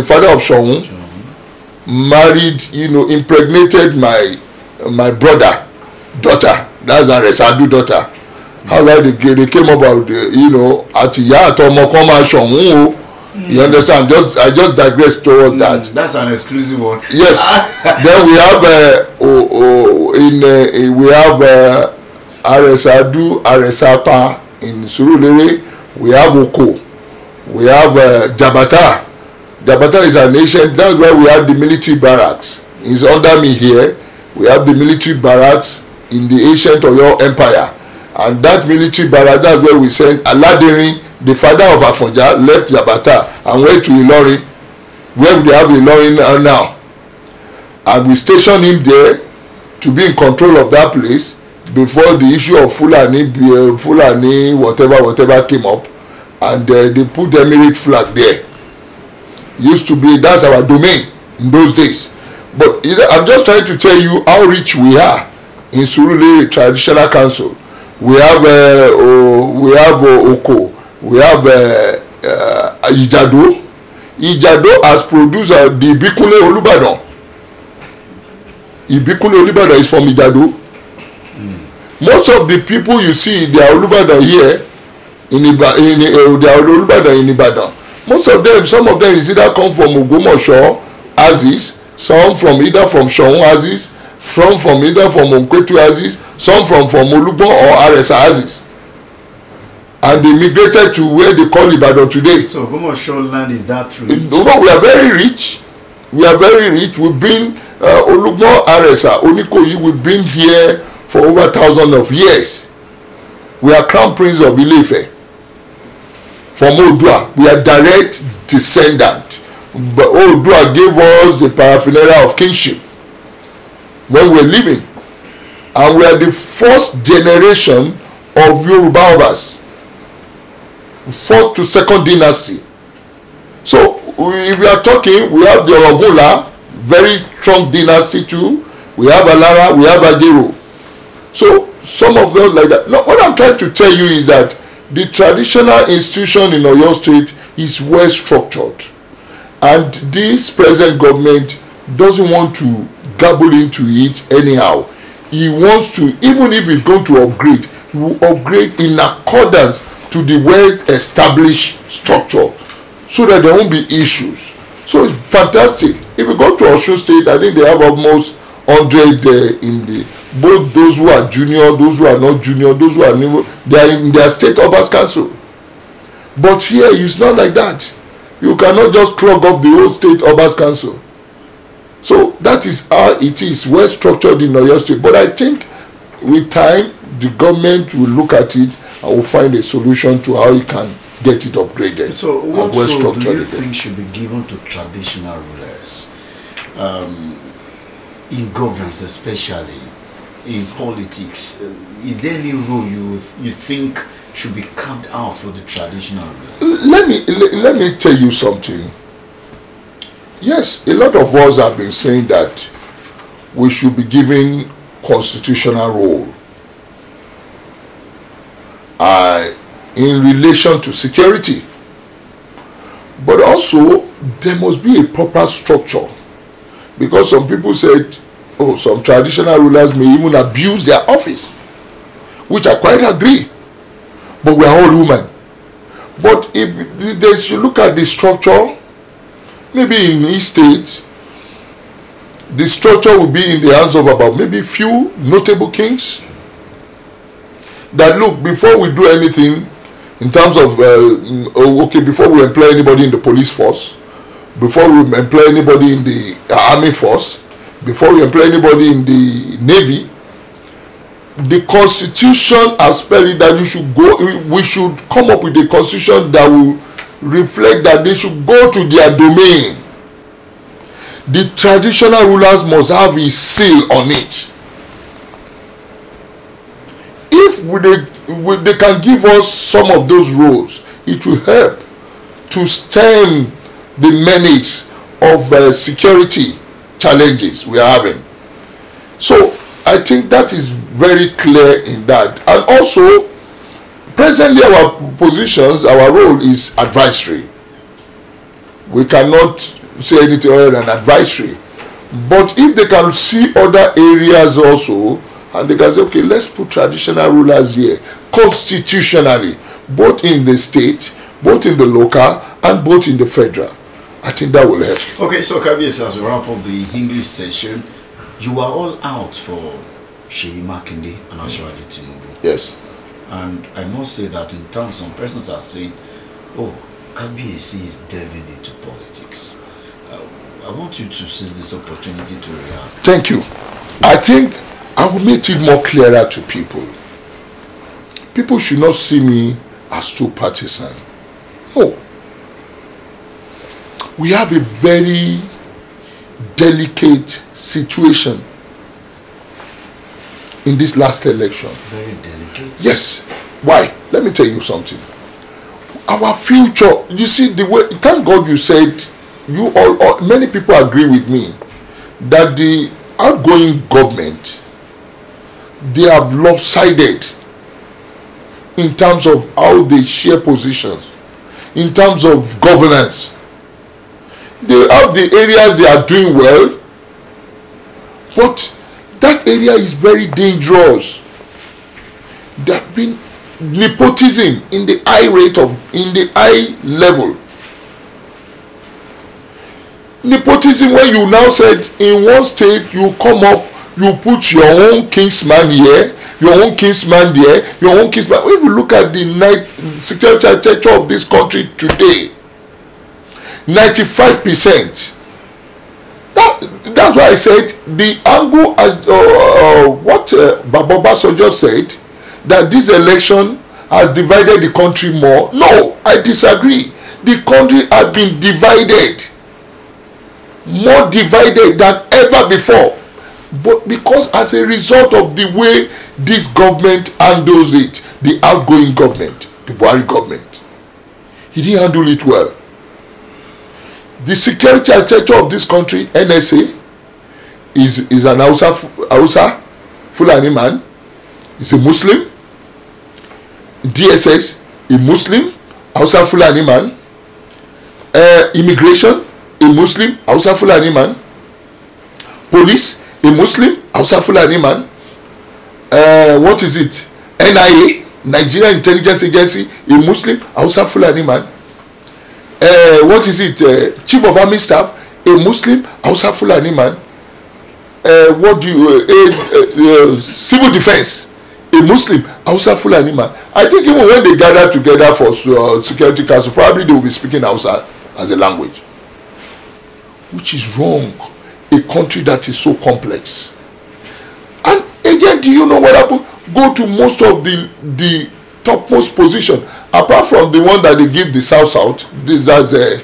Speaker 2: father of Shawun married, you know, impregnated my brother daughter. That's Aresadu daughter. How like they came about, you know, at Yatomokoma Shawun. You understand? I just digress towards that.
Speaker 1: That's an exclusive one.
Speaker 2: Yes. Then we have we have Aresadu, Aresapa in Surulere. We have Oko. We have Jabata. Jabata is a nation. That's why we have the military barracks. It's under me here. We have the military barracks in the ancient Oyo Empire, and that military barracks, that's where we sent Aladiri, the father of Afonja, left Jabata and went to Ilorin, where they have Ilorin now, and we stationed him there to be in control of that place before the issue of Fulani whatever came up, and they put the Emirate flag there. Used to be, that's our domain in those days. But I'm just trying to tell you how rich we are in Surulere Traditional Council. We have Oko. We have Ijado. Ijado has produced the Ibikunle Olugbon. Ibikunle Olugbon is from Ijado. Most of the people you see, they are Olugbon here in Ibadan. Most of them, some of them is either come from Ogbomoso Aziz, some from either from Shawun Aziz, some from either from Omkwetu Aziz, some from Olugbon or Aresa Aziz. And they migrated to where they call Ibadan today.
Speaker 1: So Ogbomoso land is that rich?
Speaker 2: No, we are very rich. We are very rich. We've been Olugbon Aresa, Onikoyi, we've been here for over 1,000 of years. We are crown prince of Ile-Ife. From Odua, we are direct descendant. But Odua gave us the paraphernalia of kingship when we were living. And we are the first generation of Yoruba Obas. First to second dynasty. So if we are talking, we have the Orogunla, very strong dynasty too. We have Alara, we have Ajero. So some of those like that. No, what I'm trying to tell you is that the traditional institution in Oyo State is well structured, and this present government doesn't want to gabble into it anyhow. He wants to, even if he's going to upgrade, he will upgrade in accordance to the well-established structure, so that there won't be issues. So it's fantastic. If you go to Osun State, I think they have almost 100 in the, both those who are junior, those who are not junior, those who are new, they are in their state Obas council. But here it's not like that. You cannot just clog up the whole state Obas council. So that is how it is, well structured in Oyo State. But I think with time, the government will look at it and will find a solution to how it can get it upgraded.
Speaker 1: So what
Speaker 2: well
Speaker 1: role do you
Speaker 2: again.
Speaker 1: think should be given to traditional rulers in governance, especially in politics? Is there any role you think should be carved out for the traditional rulers?
Speaker 2: Let me tell you something. Yes, a lot of us have been saying that we should be given constitutional role in relation to security, but also there must be a proper structure, because some people said, oh, some traditional rulers may even abuse their office, which I quite agree, but we are all human. But if you look at the structure, maybe in each state, the structure will be in the hands of about maybe few notable kings that, look, before we do anything in terms of before we employ anybody in the police force, before we employ anybody in the army force, before we employ anybody in the navy, the constitution has spelled it that we should come up with a constitution that will reflect that they should go to their domain. The traditional rulers must have a seal on it. If they can give us some of those roles, it will help to stem the menace of security challenges we are having. So I think that is very clear in that. And also, presently our positions, our role is advisory. We cannot say anything other than advisory. But if they can see other areas also, and they can say, okay, let's put traditional rulers here, constitutionally, both in the state, both in the local, and both in the federal. I think that will help.
Speaker 1: Okay, so Kabiyesi, as we wrap up the English session, you are all out for Seyi Makinde and Asiwaju Tinubu.
Speaker 2: Yes.
Speaker 1: And I must say that in terms, some persons are saying, oh, Kabiyesi is delving into politics. I want you to seize this opportunity to react.
Speaker 2: Thank you. I think I will make it more clearer to people. People should not see me as too partisan. No. We have a very delicate situation in this last election.
Speaker 1: Very delicate?
Speaker 2: Yes. Why? Let me tell you something. Our future, you see, the way, thank God you said, you all many people agree with me that the outgoing government, they have lopsided in terms of how they share positions, in terms of governance. They have the areas they are doing well, but that area is very dangerous. There have been nepotism in the high level. Nepotism, when you now said in one state you come up, you put your own kinsman here, your own kinsman there, your own kinsman. If you look at the security architecture of this country today, 95%. That's why I said the angle as what Baba Obasanjo said, that this election has divided the country more. No, I disagree. The country has been divided, more divided than ever before. But because as a result of the way this government handles it, the outgoing government, the Buhari government, he didn't handle it well. The security architecture of this country, NSA, is an Hausa Fulani man, is a Muslim. DSS, a Muslim, Hausa Fulani man. Immigration, a Muslim, Hausa Fulani man. Police, a Muslim, Hausa Fulani man. What is it? NIA, Nigerian Intelligence Agency, a Muslim, Hausa Fulani man. What is it? Chief of Army Staff, a Muslim, Hausa Fulani man. Civil Defense, a Muslim, Hausa Fulani man. I think even when they gather together for Security Council, probably they will be speaking Hausa as a language, which is wrong. a country that is so complex. And again, do you know what happened? Go to most of the topmost position, apart from the one that they give the South, this as the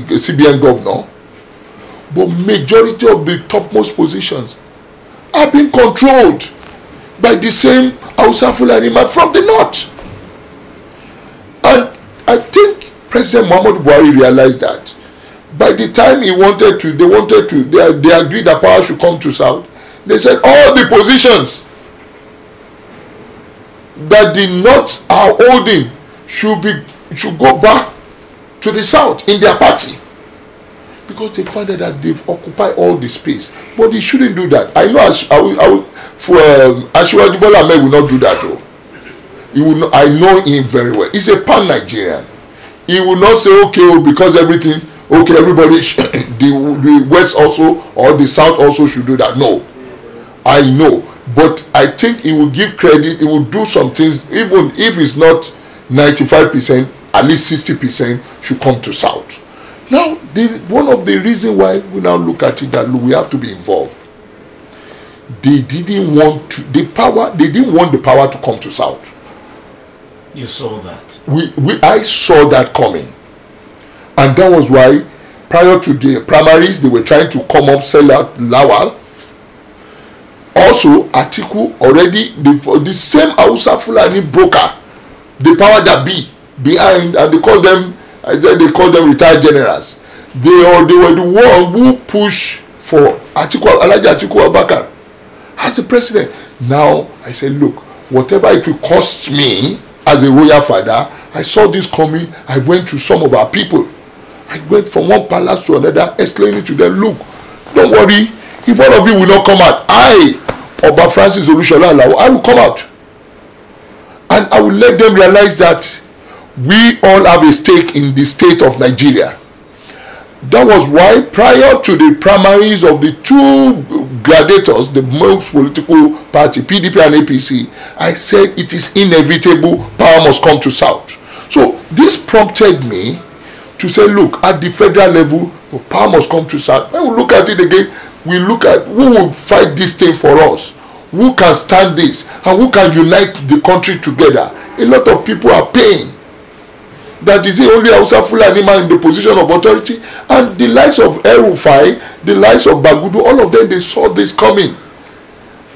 Speaker 2: CBN governor, but majority of the topmost positions are being controlled by the same Hausa Fulani man from the north. And I think President Muhammadu Buhari realized that by the time they agreed that power should come to South. They said all the positions that the North are holding should go back to the South in their party, because they found that they've occupied all the space. But they shouldn't do that. I know Asiwaju Bola Ahmed will not do that. Though. He will not, I know him very well. He's a pan-Nigerian. He will not say, okay, because everything, okay, everybody, the West also or the South also should do that. No, I know. But I think he will give credit. He will do some things, even if it's not 95%, at least 60% should come to South. Now, one of the reasons why we now look at it that we have to be involved. They didn't want the power to come to South.
Speaker 1: You saw that.
Speaker 2: I saw that coming, and that was why prior to the primaries they were trying to come up, sell out Lawal. Also, Atiku already the same Hausa Fulani broker, the power that be behind, and they call them retired generals. They were the one who pushed for Alhaji Atiku Abubakar as the president. Now I said, look, whatever it will cost me as a royal father, I saw this coming. I went to some of our people. I went from one palace to another, explaining to them, look, don't worry, if all of you will not come out, Oba Francis Olusola Alao, I will come out. And I will let them realize that we all have a stake in the state of Nigeria. That was why prior to the primaries of the two gladiators, the most political party, PDP and APC, I said it is inevitable, power must come to South. So this prompted me to say, look, at the federal level, power must come to South. When we look at it again, we look at who will fight this thing for us, who can stand this, and who can unite the country together. A lot of people are paying. That is the only Hausa Fulani man in the position of authority, and the likes of El-Rufai, the likes of Bagudu, all of them, they saw this coming.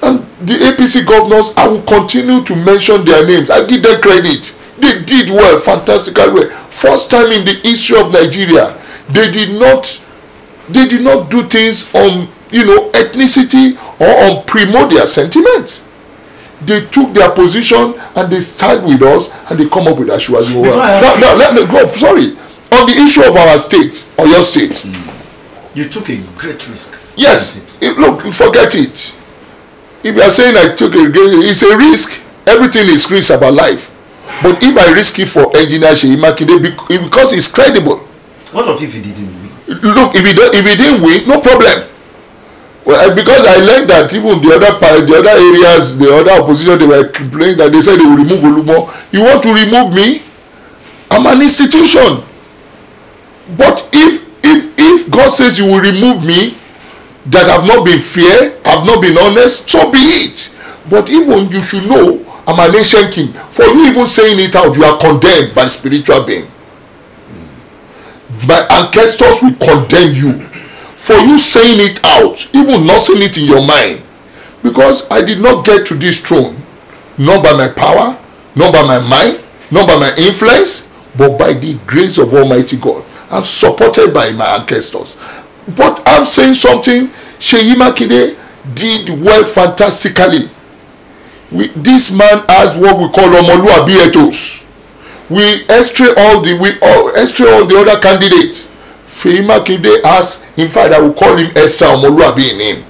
Speaker 2: And the APC governors, I will continue to mention their names. I give them credit. They did well, fantastically well. First time in the history of Nigeria, they did not do things on ethnicity or on primordial sentiments. They took their position and they stand with us and they come up with Asiwaju. Now let me go. Sorry, on the issue of our state or your state,
Speaker 1: you took a great risk.
Speaker 2: Yes, look, forget it. If you are saying I took it's a risk. Everything is risk about life. But if I risk it for Engineer Seyi Makinde because he's credible.
Speaker 1: What if he didn't win?
Speaker 2: Look, if he didn't win, no problem. Well, because I learned that even the other areas, the other opposition, they were complaining that they said they will remove Olugbon. You want to remove me? I'm an institution. But if God says you will remove me, that have not been fair, have not been honest, so be it. But even you should know, I'm an ancient king. For you even saying it out, you are condemned by spiritual being. My ancestors will condemn you. For you saying it out, even not saying it in your mind. Because I did not get to this throne, not by my power, not by my mind, not by my influence, but by the grace of Almighty God. I'm supported by my ancestors. But I'm saying something, Seyi Makinde did well fantastically. This man has what we call Omoluabi ethos. We extray all the other candidates. Seyi Makinde has, in fact, I will call him extra Omoluabi in him.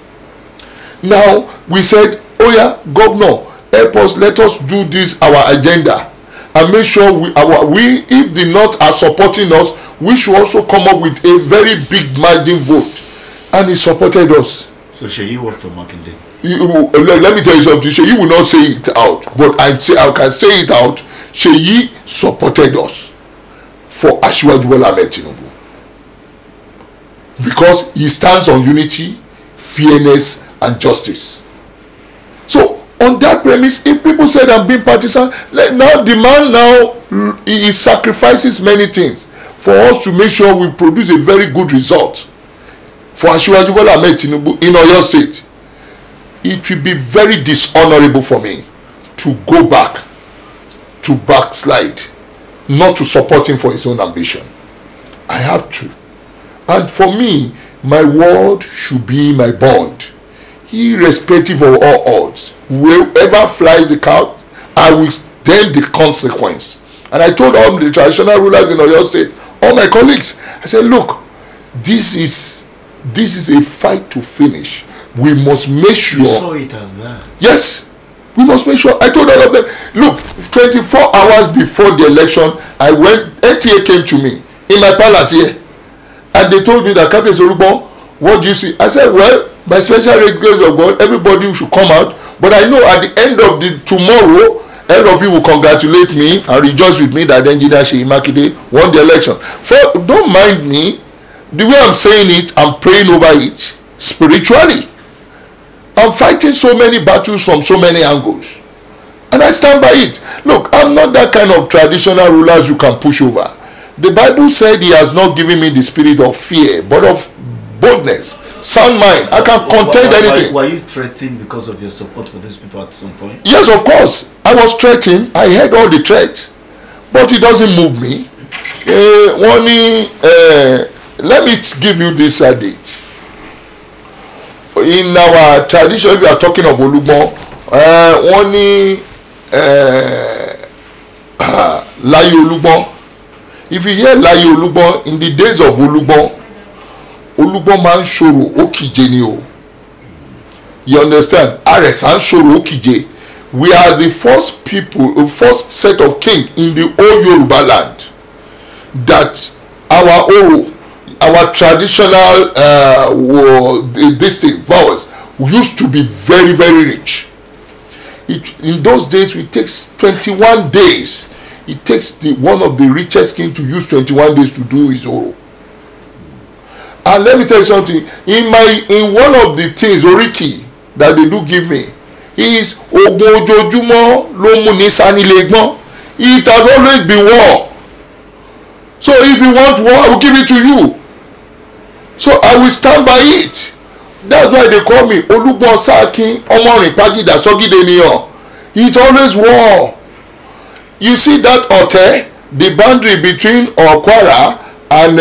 Speaker 2: Now we said, oh yeah, governor, help us, let us do this our agenda, and make sure if the North are supporting us, we should also come up with a very big margin vote, and he supported us.
Speaker 1: So Seyi worked for Makinde.
Speaker 2: Let me tell you something. Seyi will not say it out, but I can say it out. Seyi supported us for Asiwaju Bola Ahmed Tinubu because he stands on unity, fairness and justice. So on that premise, if people said I'm being partisan, now the man now he sacrifices many things for us to make sure we produce a very good result for Asiwaju Bola Ahmed Tinubu in Oyo State. It will be very dishonorable for me to go back, to backslide, not to support him for his own ambition. I have to. And for me, my word should be my bond. Irrespective of all odds, whoever flies the kite, I will stand the consequence. And I told all the traditional rulers in Oyo State, all my colleagues, I said, look, this is a fight to finish. We must make sure.
Speaker 1: You saw it as that.
Speaker 2: Yes, we must make sure. I told all of them, look, 24 hours before the election, I went, NTA came to me in my palace here, and they told me that, Captain Olugbon, what do you see? I said, well, by special grace of God, everybody should come out, but I know at the end of the tomorrow, all of you will congratulate me and rejoice with me that Engineer Seyi Makinde won the election. For don't mind me, the way I'm saying it, I'm praying over it spiritually. I'm fighting so many battles from so many angles, and I stand by it. Look, I'm not that kind of traditional rulers you can push over. The Bible said he has not given me the spirit of fear, but of boldness, sound mind. I can contend anything.
Speaker 1: Were you threatened because of your support for these people at some point?
Speaker 2: Yes, of course. I was threatened. I heard all the threats, but it doesn't move me. Let me give you this adage. In our tradition, if you are talking of Olugbon, Laye Olugbon. If you hear Laye Olugbon, in the days of Olugbon man ṣòro okije ni o. You understand? Aresan ṣòro okije. We are the first people, first set of king in the whole Yoruba land that our Oro, our traditional this thing, vowels, used to be very, very rich. In those days, it takes 21 days. It takes one of the richest king to use 21 days to do his Oro. And let me tell you something. In one of the things, Oriki, that they do give me, is Ogun Ojojumo lo mu ni sanile egbon. It has always been war. So if you want war, I will give it to you. So I will stand by it. That's why they call me Olugbon Sakin Omorin Pagida Sogide Niyan. It's always war. You see that Ote, the boundary between Okwara and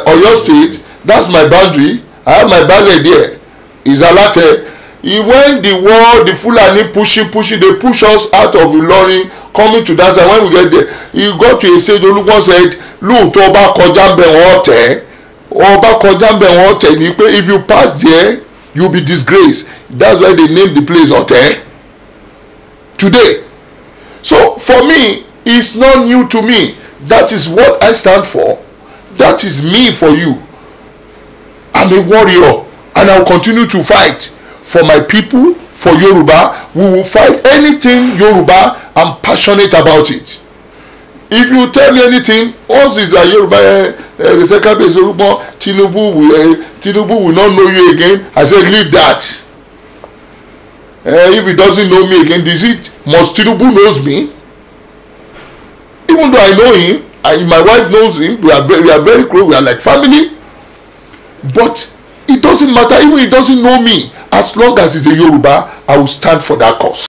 Speaker 2: Oyo State, that's my boundary. I have my ballet there. Is Alate. When the war, the Fulani pushing, they push us out of Ilorin, coming to that side. When we get there, you got to a stage, Olugbon said, look, Oba Kojambe Ote. Oba Kojambe Ote. If you pass there, you'll be disgraced. That's why they named the place Ote. Today. So for me, it's not new to me. That is what I stand for. That is me for you. I'm a warrior, and I'll continue to fight for my people, for Yoruba. We will fight anything Yoruba. I'm passionate about it. If you tell me anything, once is a Yoruba, the second is Olugbon, Tinubu will not know you again. I said, leave that. If he doesn't know me again, must Tinubu knows me? Even though I know him, and my wife knows him, we are very close, we are like family. But it doesn't matter, even if he doesn't know me, as long as he's a Yoruba, I will stand for that cause.